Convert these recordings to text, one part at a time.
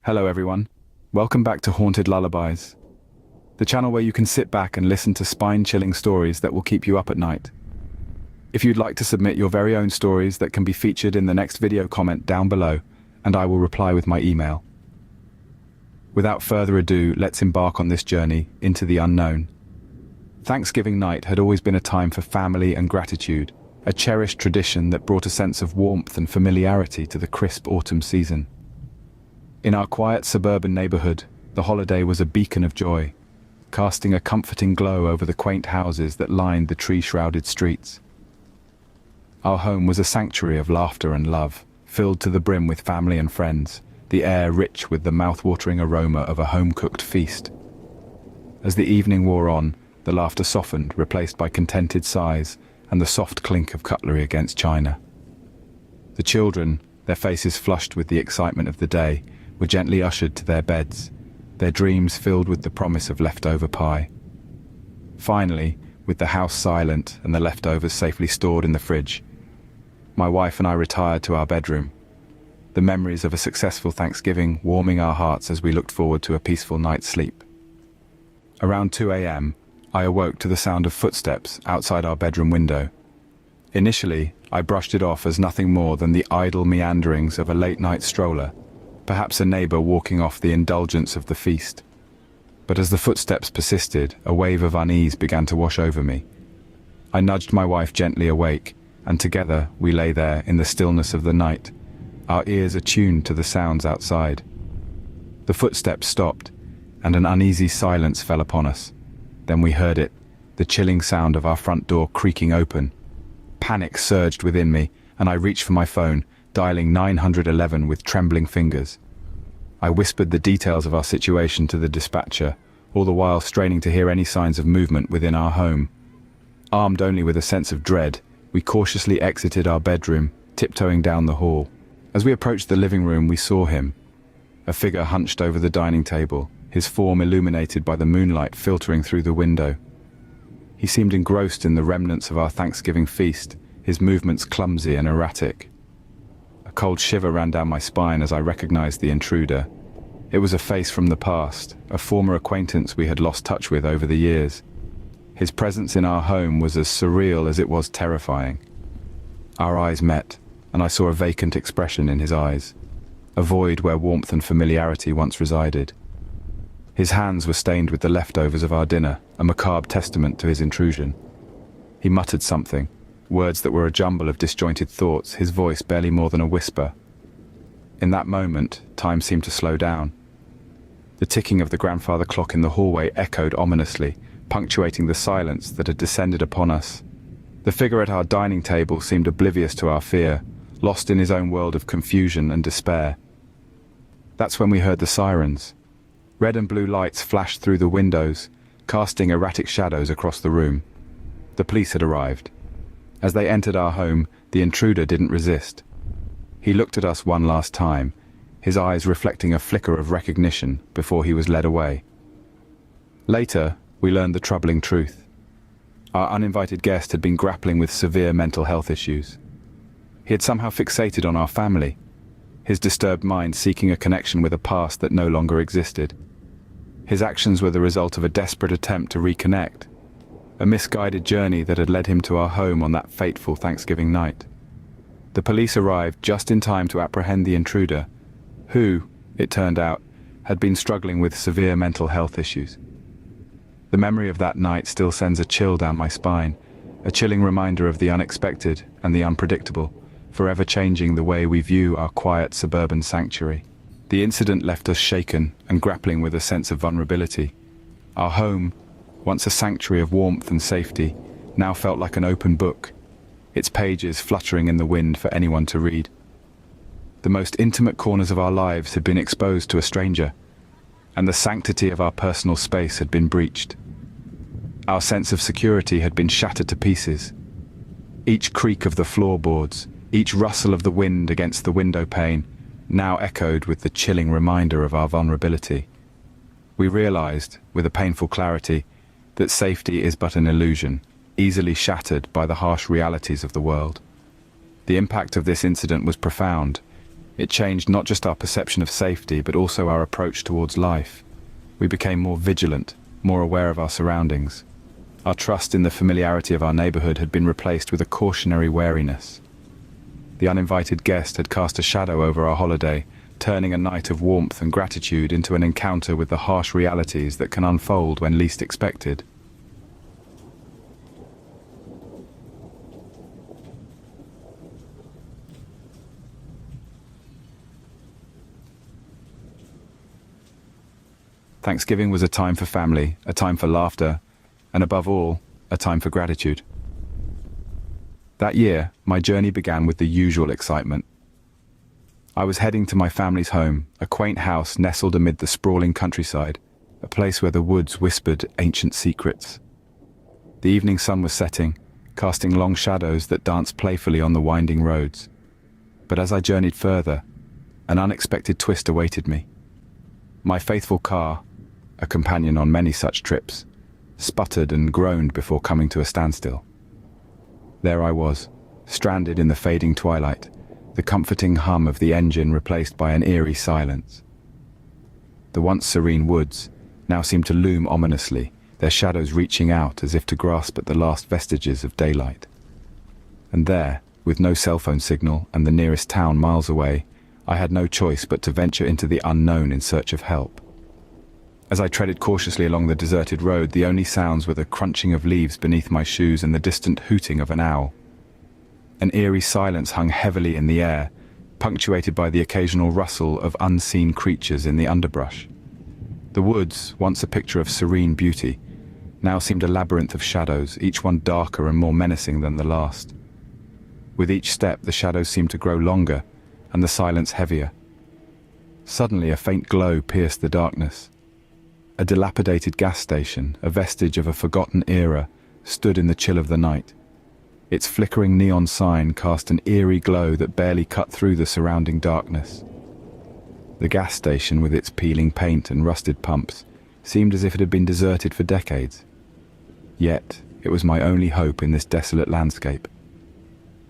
Hello everyone, welcome back to Haunted Lullabies, the channel where you can sit back and listen to spine-chilling stories that will keep you up at night. If you'd like to submit your very own stories that can be featured in the next video, comment down below and I will reply with my email. Without further ado, let's embark on this journey into the unknown. Thanksgiving night had always been a time for family and gratitude, a cherished tradition that brought a sense of warmth and familiarity to the crisp autumn season. In our quiet suburban neighborhood, the holiday was a beacon of joy, casting a comforting glow over the quaint houses that lined the tree-shrouded streets. Our home was a sanctuary of laughter and love, filled to the brim with family and friends, the air rich with the mouth-watering aroma of a home-cooked feast. As the evening wore on, the laughter softened, replaced by contented sighs and the soft clink of cutlery against china. The children, their faces flushed with the excitement of the day, were gently ushered to their beds, their dreams filled with the promise of leftover pie. Finally, with the house silent and the leftovers safely stored in the fridge, my wife and I retired to our bedroom, the memories of a successful Thanksgiving warming our hearts as we looked forward to a peaceful night's sleep. Around 2 a.m., I awoke to the sound of footsteps outside our bedroom window. Initially, I brushed it off as nothing more than the idle meanderings of a late-night stroller, perhaps a neighbor walking off the indulgence of the feast. But as the footsteps persisted, a wave of unease began to wash over me. I nudged my wife gently awake, and together we lay there in the stillness of the night, our ears attuned to the sounds outside. The footsteps stopped, and an uneasy silence fell upon us. Then we heard it, the chilling sound of our front door creaking open. Panic surged within me, and I reached for my phone, dialing 911 with trembling fingers. I whispered the details of our situation to the dispatcher, all the while straining to hear any signs of movement within our home. Armed only with a sense of dread, we cautiously exited our bedroom, tiptoeing down the hall. As we approached the living room, we saw him, a figure hunched over the dining table, his form illuminated by the moonlight filtering through the window. He seemed engrossed in the remnants of our Thanksgiving feast, his movements clumsy and erratic. A cold shiver ran down my spine as I recognized the intruder. It was a face from the past, a former acquaintance we had lost touch with over the years. His presence in our home was as surreal as it was terrifying. Our eyes met, and I saw a vacant expression in his eyes, a void where warmth and familiarity once resided. His hands were stained with the leftovers of our dinner, a macabre testament to his intrusion. He muttered something, words that were a jumble of disjointed thoughts, his voice barely more than a whisper. In that moment, time seemed to slow down. The ticking of the grandfather clock in the hallway echoed ominously, punctuating the silence that had descended upon us. The figure at our dining table seemed oblivious to our fear, lost in his own world of confusion and despair. That's when we heard the sirens. Red and blue lights flashed through the windows, casting erratic shadows across the room. The police had arrived. As they entered our home, the intruder didn't resist. He looked at us one last time, his eyes reflecting a flicker of recognition before he was led away. Later, we learned the troubling truth. Our uninvited guest had been grappling with severe mental health issues. He had somehow fixated on our family, his disturbed mind seeking a connection with a past that no longer existed. His actions were the result of a desperate attempt to reconnect, a misguided journey that had led him to our home on that fateful Thanksgiving night. The police arrived just in time to apprehend the intruder, who, it turned out, had been struggling with severe mental health issues. The memory of that night still sends a chill down my spine, a chilling reminder of the unexpected and the unpredictable, forever changing the way we view our quiet suburban sanctuary. The incident left us shaken and grappling with a sense of vulnerability. Our home, once a sanctuary of warmth and safety, now felt like an open book, its pages fluttering in the wind for anyone to read. The most intimate corners of our lives had been exposed to a stranger, and the sanctity of our personal space had been breached. Our sense of security had been shattered to pieces. Each creak of the floorboards, each rustle of the wind against the window pane, now echoed with the chilling reminder of our vulnerability. We realized, with a painful clarity, that safety is but an illusion, easily shattered by the harsh realities of the world. The impact of this incident was profound. It changed not just our perception of safety, but also our approach towards life. We became more vigilant, more aware of our surroundings. Our trust in the familiarity of our neighborhood had been replaced with a cautionary wariness. The uninvited guest had cast a shadow over our holiday, turning a night of warmth and gratitude into an encounter with the harsh realities that can unfold when least expected. Thanksgiving was a time for family, a time for laughter, and above all, a time for gratitude. That year, my journey began with the usual excitement. I was heading to my family's home, a quaint house nestled amid the sprawling countryside, a place where the woods whispered ancient secrets. The evening sun was setting, casting long shadows that danced playfully on the winding roads. But as I journeyed further, an unexpected twist awaited me. My faithful car, a companion on many such trips, sputtered and groaned before coming to a standstill. There I was, stranded in the fading twilight, the comforting hum of the engine replaced by an eerie silence. The once serene woods now seemed to loom ominously, their shadows reaching out as if to grasp at the last vestiges of daylight. And there, with no cell phone signal and the nearest town miles away, I had no choice but to venture into the unknown in search of help. As I treaded cautiously along the deserted road, the only sounds were the crunching of leaves beneath my shoes and the distant hooting of an owl. An eerie silence hung heavily in the air, punctuated by the occasional rustle of unseen creatures in the underbrush. The woods, once a picture of serene beauty, now seemed a labyrinth of shadows, each one darker and more menacing than the last. With each step, the shadows seemed to grow longer, and the silence heavier. Suddenly, a faint glow pierced the darkness. A dilapidated gas station, a vestige of a forgotten era, stood in the chill of the night. Its flickering neon sign cast an eerie glow that barely cut through the surrounding darkness. The gas station, with its peeling paint and rusted pumps, seemed as if it had been deserted for decades. Yet, it was my only hope in this desolate landscape.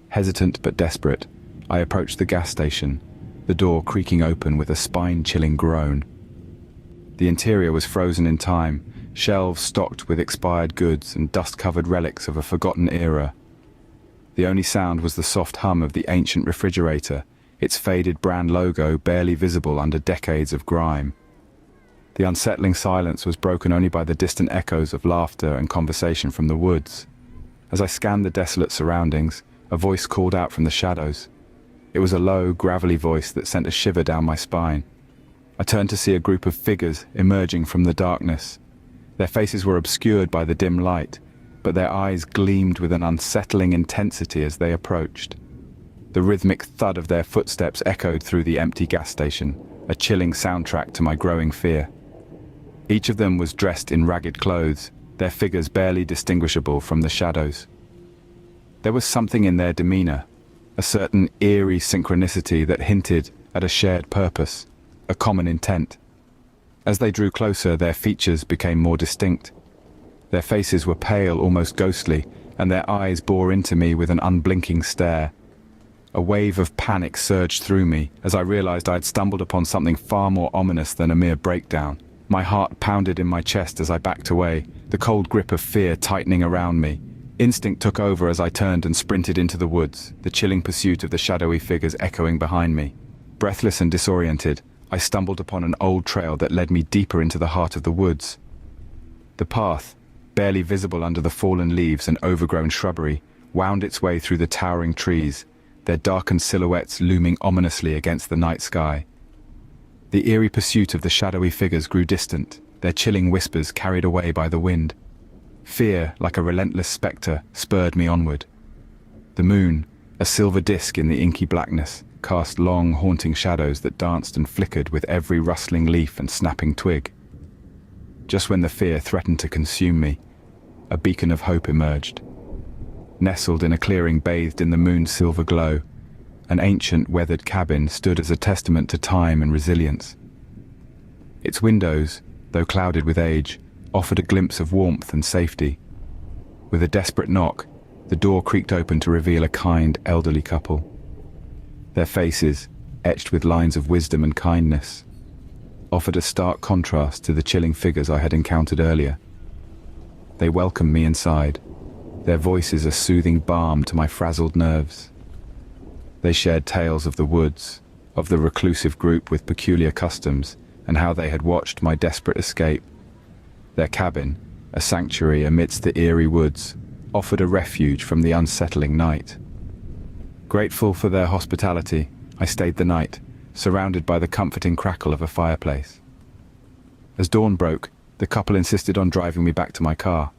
Hesitant but desperate, I approached the gas station, the door creaking open with a spine-chilling groan. The interior was frozen in time, shelves stocked with expired goods and dust-covered relics of a forgotten era. The only sound was the soft hum of the ancient refrigerator, its faded brand logo barely visible under decades of grime. The unsettling silence was broken only by the distant echoes of laughter and conversation from the woods. As I scanned the desolate surroundings, a voice called out from the shadows. It was a low, gravelly voice that sent a shiver down my spine. I turned to see a group of figures emerging from the darkness. Their faces were obscured by the dim light, but their eyes gleamed with an unsettling intensity as they approached. The rhythmic thud of their footsteps echoed through the empty gas station, a chilling soundtrack to my growing fear. Each of them was dressed in ragged clothes, their figures barely distinguishable from the shadows. There was something in their demeanor, a certain eerie synchronicity that hinted at a shared purpose, a common intent. As they drew closer, their features became more distinct. Their faces were pale, almost ghostly, and their eyes bore into me with an unblinking stare. A wave of panic surged through me as I realized I had stumbled upon something far more ominous than a mere breakdown. My heart pounded in my chest as I backed away, the cold grip of fear tightening around me. Instinct took over as I turned and sprinted into the woods, the chilling pursuit of the shadowy figures echoing behind me. Breathless and disoriented, I stumbled upon an old trail that led me deeper into the heart of the woods. The path, barely visible under the fallen leaves and overgrown shrubbery, wound its way through the towering trees, their darkened silhouettes looming ominously against the night sky. The eerie pursuit of the shadowy figures grew distant, their chilling whispers carried away by the wind. Fear, like a relentless spectre, spurred me onward. The moon, a silver disk in the inky blackness, cast long, haunting shadows that danced and flickered with every rustling leaf and snapping twig. Just when the fear threatened to consume me, a beacon of hope emerged. Nestled in a clearing bathed in the moon's silver glow, an ancient, weathered cabin stood as a testament to time and resilience. Its windows, though clouded with age, offered a glimpse of warmth and safety. With a desperate knock, the door creaked open to reveal a kind, elderly couple. Their faces, etched with lines of wisdom and kindness, offered a stark contrast to the chilling figures I had encountered earlier. They welcomed me inside, their voices a soothing balm to my frazzled nerves. They shared tales of the woods, of the reclusive group with peculiar customs, and how they had watched my desperate escape. Their cabin, a sanctuary amidst the eerie woods, offered a refuge from the unsettling night. Grateful for their hospitality, I stayed the night, surrounded by the comforting crackle of a fireplace. As dawn broke, the couple insisted on driving me back to my car.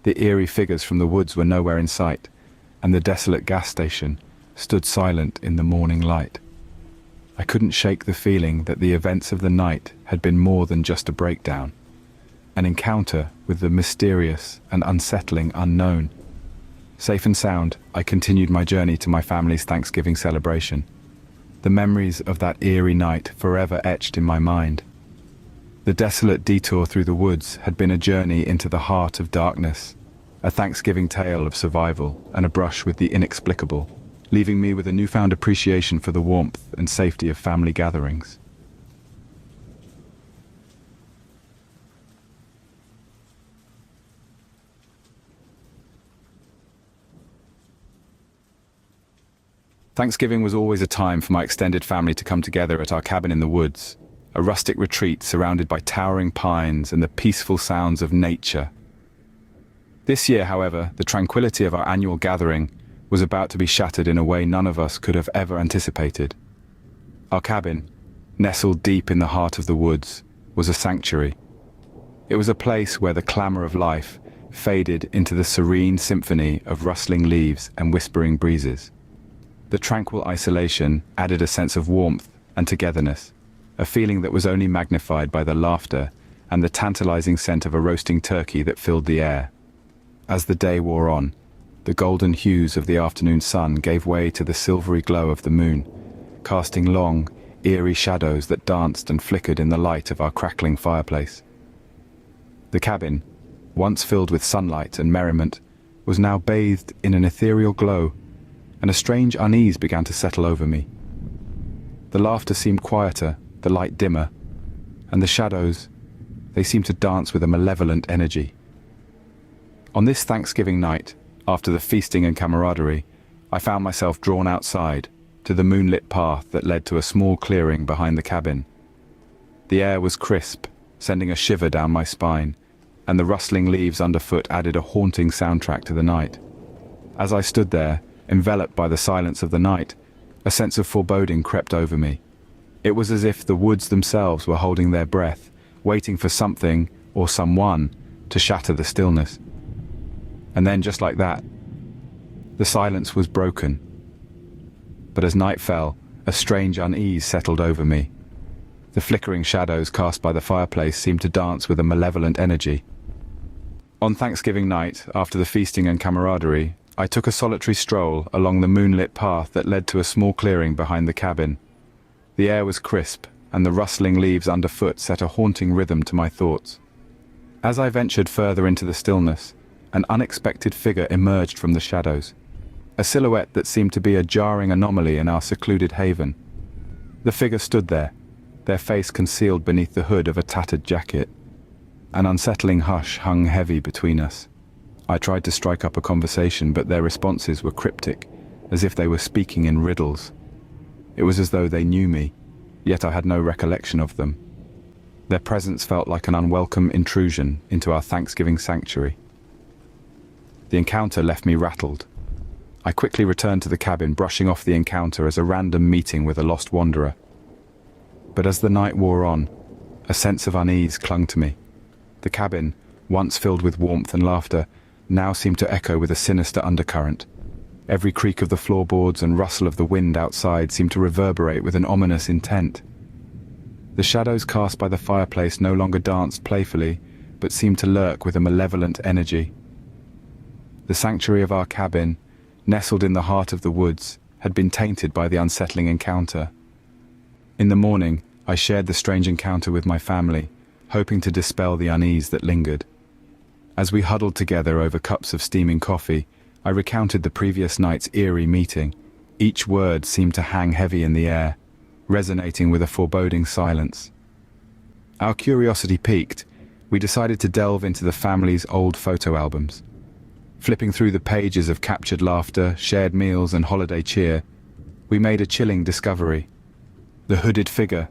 The eerie figures from the woods were nowhere in sight, and the desolate gas station stood silent in the morning light. I couldn't shake the feeling that the events of the night had been more than just a breakdown, an encounter with the mysterious and unsettling unknown. Safe and sound, I continued my journey to my family's Thanksgiving celebration. The memories of that eerie night forever etched in my mind. The desolate detour through the woods had been a journey into the heart of darkness, a Thanksgiving tale of survival and a brush with the inexplicable, leaving me with a newfound appreciation for the warmth and safety of family gatherings. Thanksgiving was always a time for my extended family to come together at our cabin in the woods, a rustic retreat surrounded by towering pines and the peaceful sounds of nature. This year, however, the tranquility of our annual gathering was about to be shattered in a way none of us could have ever anticipated. Our cabin, nestled deep in the heart of the woods, was a sanctuary. It was a place where the clamor of life faded into the serene symphony of rustling leaves and whispering breezes. The tranquil isolation added a sense of warmth and togetherness, a feeling that was only magnified by the laughter and the tantalizing scent of a roasting turkey that filled the air. As the day wore on, the golden hues of the afternoon sun gave way to the silvery glow of the moon, casting long, eerie shadows that danced and flickered in the light of our crackling fireplace. The cabin, once filled with sunlight and merriment, was now bathed in an ethereal glow, and a strange unease began to settle over me. The laughter seemed quieter, the light dimmer, and the shadows, they seemed to dance with a malevolent energy. On this Thanksgiving night, after the feasting and camaraderie, I found myself drawn outside, to the moonlit path that led to a small clearing behind the cabin. The air was crisp, sending a shiver down my spine, and the rustling leaves underfoot added a haunting soundtrack to the night. As I stood there, enveloped by the silence of the night, a sense of foreboding crept over me. It was as if the woods themselves were holding their breath, waiting for something or someone to shatter the stillness. And then, just like that, the silence was broken. But as night fell, a strange unease settled over me. The flickering shadows cast by the fireplace seemed to dance with a malevolent energy. On Thanksgiving night, after the feasting and camaraderie, I took a solitary stroll along the moonlit path that led to a small clearing behind the cabin. The air was crisp, and the rustling leaves underfoot set a haunting rhythm to my thoughts. As I ventured further into the stillness, an unexpected figure emerged from the shadows, a silhouette that seemed to be a jarring anomaly in our secluded haven. The figure stood there, their face concealed beneath the hood of a tattered jacket. An unsettling hush hung heavy between us. I tried to strike up a conversation, but their responses were cryptic, as if they were speaking in riddles. It was as though they knew me, yet I had no recollection of them. Their presence felt like an unwelcome intrusion into our Thanksgiving sanctuary. The encounter left me rattled. I quickly returned to the cabin, brushing off the encounter as a random meeting with a lost wanderer. But as the night wore on, a sense of unease clung to me. The cabin, once filled with warmth and laughter, now seemed to echo with a sinister undercurrent. Every creak of the floorboards and rustle of the wind outside seemed to reverberate with an ominous intent. The shadows cast by the fireplace no longer danced playfully, but seemed to lurk with a malevolent energy. The sanctuary of our cabin, nestled in the heart of the woods, had been tainted by the unsettling encounter. In the morning, I shared the strange encounter with my family, hoping to dispel the unease that lingered. As we huddled together over cups of steaming coffee, I recounted the previous night's eerie meeting. Each word seemed to hang heavy in the air, resonating with a foreboding silence. Our curiosity piqued, we decided to delve into the family's old photo albums. Flipping through the pages of captured laughter, shared meals, and holiday cheer, we made a chilling discovery. The hooded figure,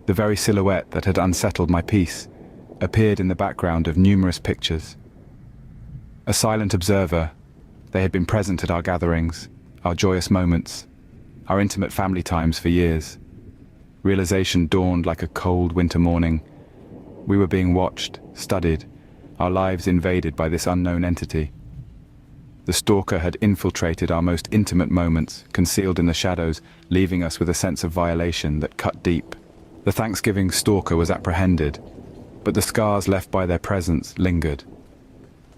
the very silhouette that had unsettled my peace, appeared in the background of numerous pictures. A silent observer, they had been present at our gatherings, our joyous moments, our intimate family times for years. Realization dawned like a cold winter morning. We were being watched, studied, our lives invaded by this unknown entity. The stalker had infiltrated our most intimate moments, concealed in the shadows, leaving us with a sense of violation that cut deep. The Thanksgiving stalker was apprehended, but the scars left by their presence lingered.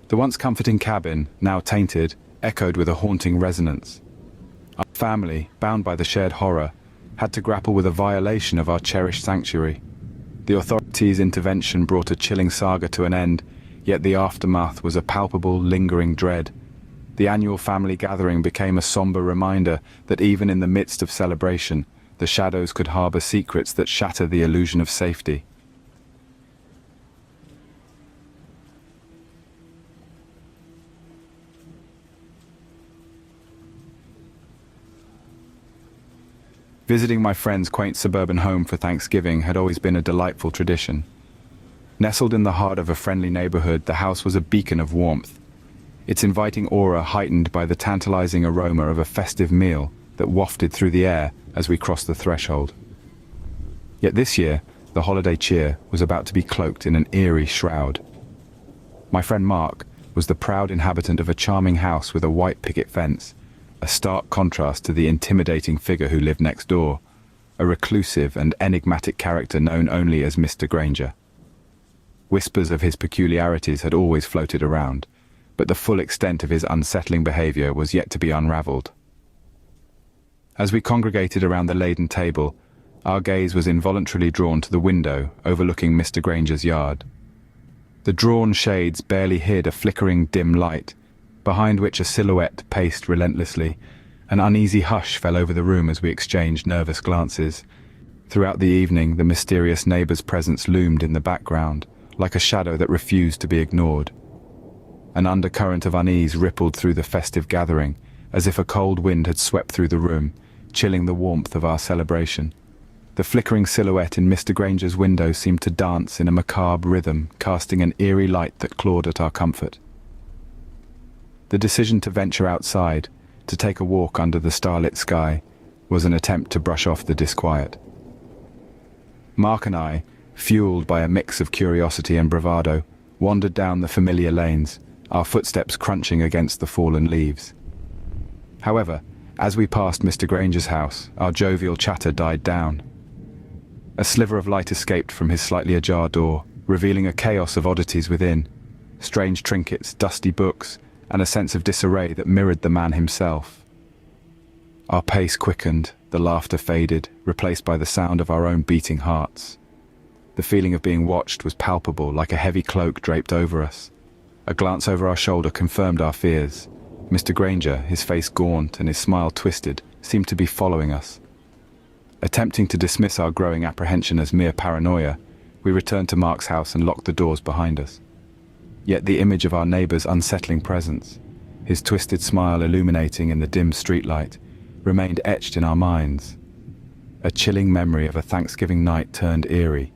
The once comforting cabin, now tainted, echoed with a haunting resonance. Our family, bound by the shared horror, had to grapple with a violation of our cherished sanctuary. The authorities' intervention brought a chilling saga to an end, yet the aftermath was a palpable, lingering dread. The annual family gathering became a somber reminder that even in the midst of celebration, the shadows could harbor secrets that shatter the illusion of safety. Visiting my friend's quaint suburban home for Thanksgiving had always been a delightful tradition. Nestled in the heart of a friendly neighborhood, the house was a beacon of warmth, its inviting aura heightened by the tantalizing aroma of a festive meal that wafted through the air as we crossed the threshold. Yet this year, the holiday cheer was about to be cloaked in an eerie shroud. My friend Mark was the proud inhabitant of a charming house with a white picket fence, a stark contrast to the intimidating figure who lived next door, a reclusive and enigmatic character known only as Mr. Granger. Whispers of his peculiarities had always floated around, but the full extent of his unsettling behavior was yet to be unraveled. As we congregated around the laden table, our gaze was involuntarily drawn to the window overlooking Mr. Granger's yard. The drawn shades barely hid a flickering dim light, behind which a silhouette paced relentlessly. An uneasy hush fell over the room as we exchanged nervous glances. Throughout the evening, the mysterious neighbor's presence loomed in the background, like a shadow that refused to be ignored. An undercurrent of unease rippled through the festive gathering, as if a cold wind had swept through the room, chilling the warmth of our celebration. The flickering silhouette in Mr. Granger's window seemed to dance in a macabre rhythm, casting an eerie light that clawed at our comfort. The decision to venture outside, to take a walk under the starlit sky, was an attempt to brush off the disquiet. Mark and I, fueled by a mix of curiosity and bravado, wandered down the familiar lanes, our footsteps crunching against the fallen leaves. However, as we passed Mr. Granger's house, our jovial chatter died down. A sliver of light escaped from his slightly ajar door, revealing a chaos of oddities within, strange trinkets, dusty books, and a sense of disarray that mirrored the man himself. Our pace quickened, the laughter faded, replaced by the sound of our own beating hearts. The feeling of being watched was palpable, like a heavy cloak draped over us. A glance over our shoulder confirmed our fears. Mr. Granger, his face gaunt and his smile twisted, seemed to be following us. Attempting to dismiss our growing apprehension as mere paranoia, we returned to Mark's house and locked the doors behind us. Yet the image of our neighbor's unsettling presence, his twisted smile illuminating in the dim streetlight, remained etched in our minds. A chilling memory of a Thanksgiving night turned eerie.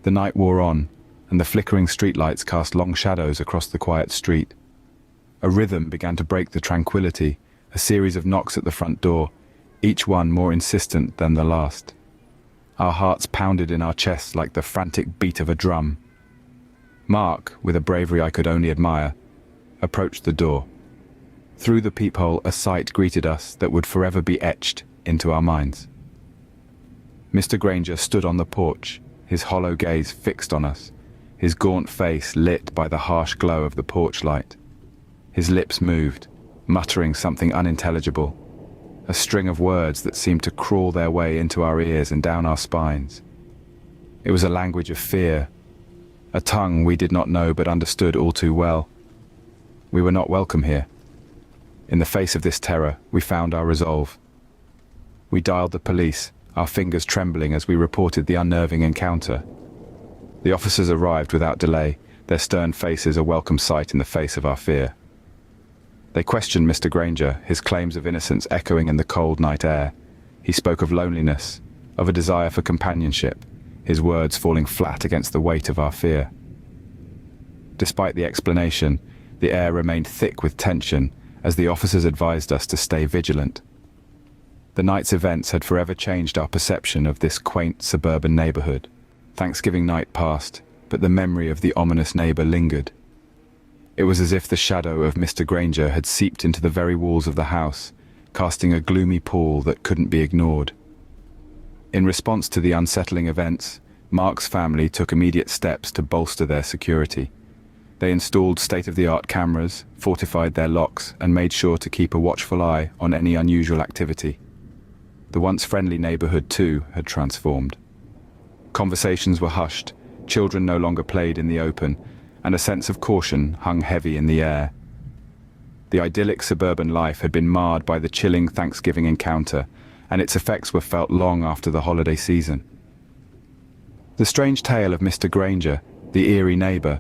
The night wore on, and the flickering streetlights cast long shadows across the quiet street. A rhythm began to break the tranquility, a series of knocks at the front door, each one more insistent than the last. Our hearts pounded in our chests like the frantic beat of a drum. Mark, with a bravery I could only admire, approached the door. Through the peephole, a sight greeted us that would forever be etched into our minds. Mr. Granger stood on the porch, his hollow gaze fixed on us, his gaunt face lit by the harsh glow of the porch light. His lips moved, muttering something unintelligible, a string of words that seemed to crawl their way into our ears and down our spines. It was a language of fear, a tongue we did not know but understood all too well. We were not welcome here. In the face of this terror, we found our resolve. We dialed the police, our fingers trembling as we reported the unnerving encounter. The officers arrived without delay, their stern faces a welcome sight in the face of our fear. They questioned Mr. Granger, his claims of innocence echoing in the cold night air. He spoke of loneliness, of a desire for companionship, his words falling flat against the weight of our fear. Despite the explanation, the air remained thick with tension as the officers advised us to stay vigilant. The night's events had forever changed our perception of this quaint suburban neighborhood. Thanksgiving night passed, but the memory of the ominous neighbor lingered. It was as if the shadow of Mr. Granger had seeped into the very walls of the house, casting a gloomy pall that couldn't be ignored. In response to the unsettling events, Mark's family took immediate steps to bolster their security. They installed state-of-the-art cameras, fortified their locks, and made sure to keep a watchful eye on any unusual activity. The once friendly neighborhood, too, had transformed. Conversations were hushed, children no longer played in the open, and a sense of caution hung heavy in the air. The idyllic suburban life had been marred by the chilling Thanksgiving encounter, and its effects were felt long after the holiday season. The strange tale of Mr. Granger, the eerie neighbor,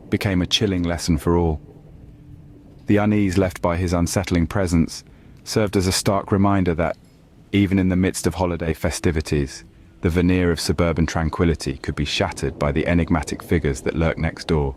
became a chilling lesson for all. The unease left by his unsettling presence served as a stark reminder that, even in the midst of holiday festivities, the veneer of suburban tranquility could be shattered by the enigmatic figures that lurk next door.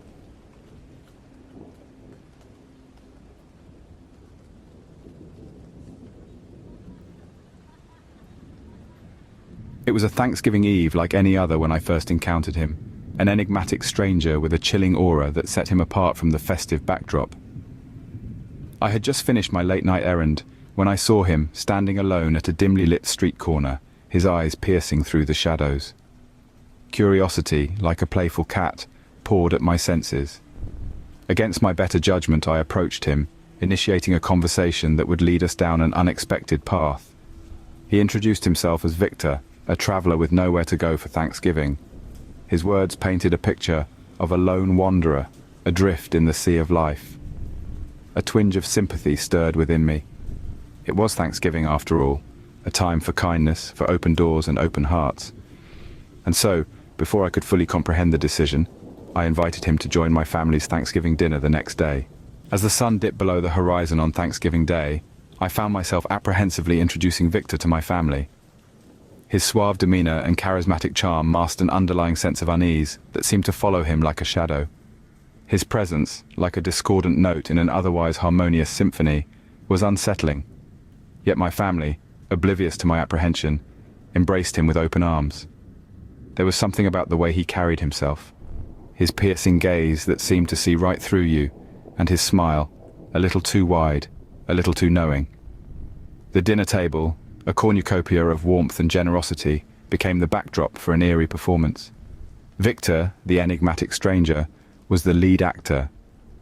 It was a Thanksgiving Eve like any other when I first encountered him, an enigmatic stranger with a chilling aura that set him apart from the festive backdrop. I had just finished my late-night errand when I saw him standing alone at a dimly lit street corner, his eyes piercing through the shadows. Curiosity, like a playful cat, pawed at my senses. Against my better judgment, I approached him, initiating a conversation that would lead us down an unexpected path. He introduced himself as Victor, a traveler with nowhere to go for Thanksgiving. His words painted a picture of a lone wanderer, adrift in the sea of life. A twinge of sympathy stirred within me. It was Thanksgiving after all, a time for kindness, for open doors and open hearts. And so, before I could fully comprehend the decision, I invited him to join my family's Thanksgiving dinner the next day. As the sun dipped below the horizon on Thanksgiving Day, I found myself apprehensively introducing Victor to my family. His suave demeanor and charismatic charm masked an underlying sense of unease that seemed to follow him like a shadow. His presence, like a discordant note in an otherwise harmonious symphony, was unsettling. Yet my family, oblivious to my apprehension, embraced him with open arms. There was something about the way he carried himself, his piercing gaze that seemed to see right through you, and his smile, a little too wide, a little too knowing. The dinner table, a cornucopia of warmth and generosity, became the backdrop for an eerie performance. Victor, the enigmatic stranger, was the lead actor,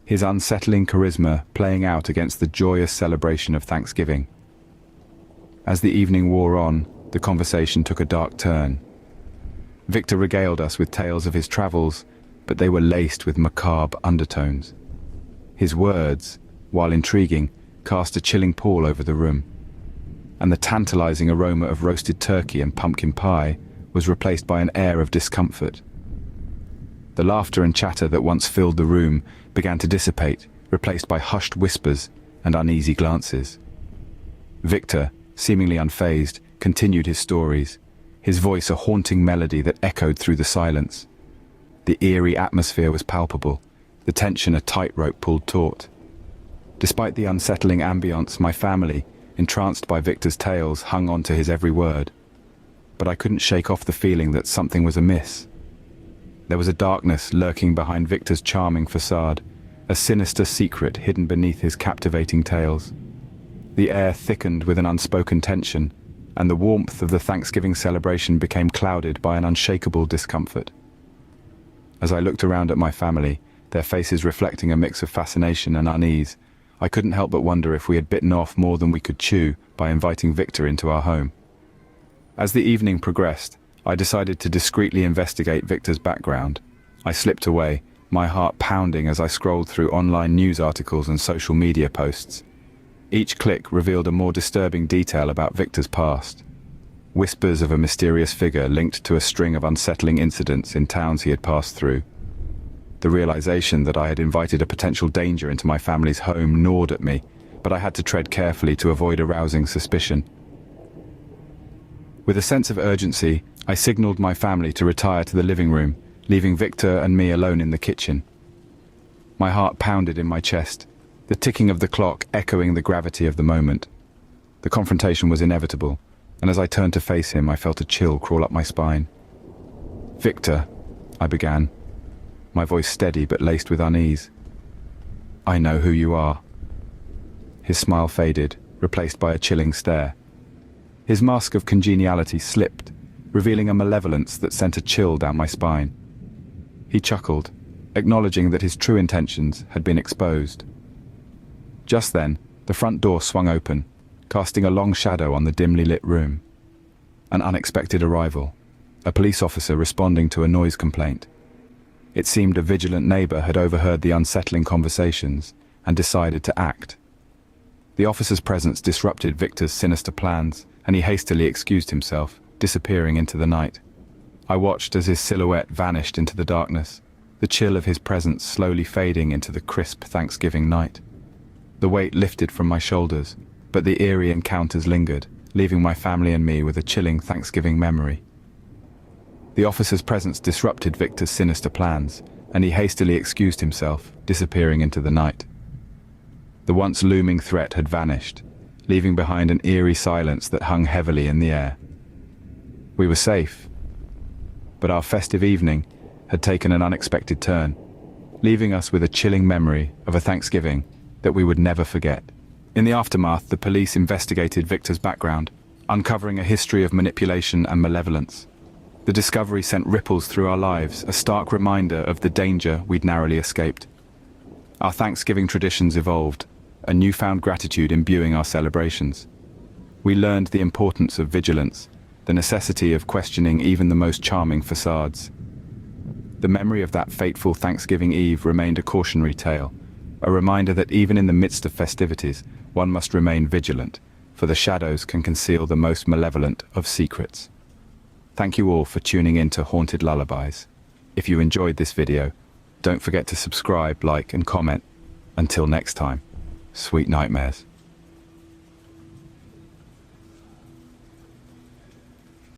his unsettling charisma playing out against the joyous celebration of Thanksgiving. As the evening wore on, the conversation took a dark turn. Victor regaled us with tales of his travels, but they were laced with macabre undertones. His words, while intriguing, cast a chilling pall over the room, and the tantalizing aroma of roasted turkey and pumpkin pie was replaced by an air of discomfort. The laughter and chatter that once filled the room began to dissipate, replaced by hushed whispers and uneasy glances. Victor, seemingly unfazed, continued his stories, his voice a haunting melody that echoed through the silence. The eerie atmosphere was palpable, the tension a tightrope pulled taut. Despite the unsettling ambience, my family, entranced by Victor's tales, hung on to his every word. But I couldn't shake off the feeling that something was amiss. There was a darkness lurking behind Victor's charming facade, a sinister secret hidden beneath his captivating tales. The air thickened with an unspoken tension, and the warmth of the Thanksgiving celebration became clouded by an unshakable discomfort. As I looked around at my family, their faces reflecting a mix of fascination and unease, I couldn't help but wonder if we had bitten off more than we could chew by inviting Victor into our home. As the evening progressed, I decided to discreetly investigate Victor's background. I slipped away, my heart pounding as I scrolled through online news articles and social media posts. Each click revealed a more disturbing detail about Victor's past. whispers of a mysterious figure linked to a string of unsettling incidents in towns he had passed through. The realization that I had invited a potential danger into my family's home gnawed at me, but I had to tread carefully to avoid arousing suspicion. With a sense of urgency, I signaled my family to retire to the living room, leaving Victor and me alone in the kitchen. My heart pounded in my chest, the ticking of the clock echoing the gravity of the moment. The confrontation was inevitable, and as I turned to face him, I felt a chill crawl up my spine. "Victor," I began, my voice steady but laced with unease. "I know who you are." His smile faded, replaced by a chilling stare. His mask of congeniality slipped, revealing a malevolence that sent a chill down my spine. He chuckled, acknowledging that his true intentions had been exposed. Just then, the front door swung open, casting a long shadow on the dimly lit room. An unexpected arrival, a police officer responding to a noise complaint. It seemed a vigilant neighbor had overheard the unsettling conversations and decided to act. The officer's presence disrupted Victor's sinister plans, and he hastily excused himself, disappearing into the night. I watched as his silhouette vanished into the darkness, the chill of his presence slowly fading into the crisp Thanksgiving night. The weight lifted from my shoulders, but the eerie encounters lingered, leaving my family and me with a chilling Thanksgiving memory. The officer's presence disrupted Victor's sinister plans, and he hastily excused himself, disappearing into the night. The once looming threat had vanished, leaving behind an eerie silence that hung heavily in the air. We were safe, but our festive evening had taken an unexpected turn, leaving us with a chilling memory of a Thanksgiving that we would never forget. In the aftermath, the police investigated Victor's background, uncovering a history of manipulation and malevolence. The discovery sent ripples through our lives, a stark reminder of the danger we'd narrowly escaped. Our Thanksgiving traditions evolved, a newfound gratitude imbuing our celebrations. We learned the importance of vigilance, the necessity of questioning even the most charming facades. The memory of that fateful Thanksgiving Eve remained a cautionary tale, a reminder that even in the midst of festivities, one must remain vigilant, for the shadows can conceal the most malevolent of secrets. Thank you all for tuning in to Haunted Lullabies. If you enjoyed this video, don't forget to subscribe, like, and comment. Until next time, sweet nightmares.